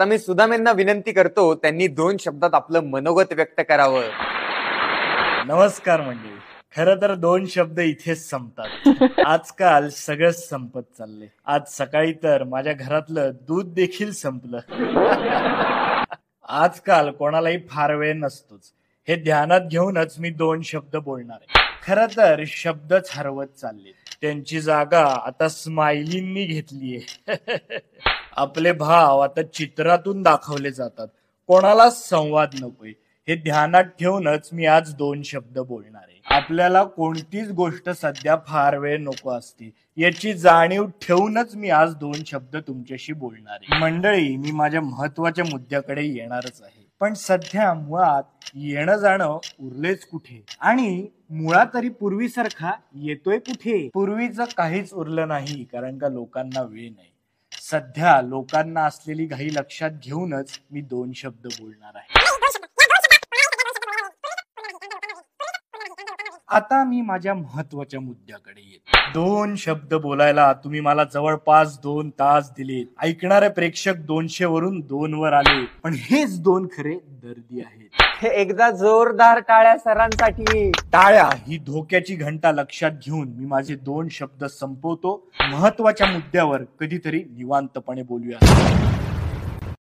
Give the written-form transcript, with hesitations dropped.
आता मी सुदामेंना विनंती करतो त्यांनी 2 शब्दात आपलं मनोगत व्यक्त करावं. नमस्कार मंडळी. खरं तर 2 शब्द इथेच संपतात. आजकाल सगळंच संपत चाललंय. आज सकाळी तर माझ्या घरातलं दूध देखील संपलं. आजकाल कोणालाही फार वेळ नसतोच. हे ध्यानात घेऊनच मी 2 शब्द बोलणार आहे. खरं तर शब्दच हरवत चालले. त्यांची जागा आता स्माइलींनी घेतलीये. आपले भाव आता चित्रातून दाखवले जातात. कोणाला संवाद नकोय. हे ध्यानात ठेवूनच मी आज 2 शब्द बोलणार आहे. आपल्याला कोणतीच गोष्ट सध्या फार वेळ नको असते याची जाणीव ठेवूनच मी आज 2 शब्द तुमच्याशी बोलणार आहे. मंडळी, मी माझ्या महत्वाच्या मुद्द्याकडे येणारच आहे. पण सध्या मुळात येणं जाणं उरलेच कुठे, आणि मुळात तरी पूर्वीसारखा येतोय कुठे. पूर्वीचं काहीच उरलं नाही, कारण का लोकांना वेळ नाही. सध्या लोकांना असलेली घाई लक्षात घेऊनच मी 2 शब्द बोलणार आहे. आता मी माझ्या महत्वाच्या मुद्द्याकडे येतो. 2 शब्द बोलायला तुम्ही मला जवळपास 2 तास दिले. ऐकणारे प्रेक्षक 200 वरून 2 वर आले, पण हेच 2 खरे दर्दी आहेत. हे एकदा जोरदार टाळ्या सरांसाठी. टाळ्या ही धोक्याची घंटा लक्षात घेऊन मी माझे 2 शब्द संपवतो. महत्वाच्या मुद्द्यावर कधीतरी निवांतपणे बोलूया.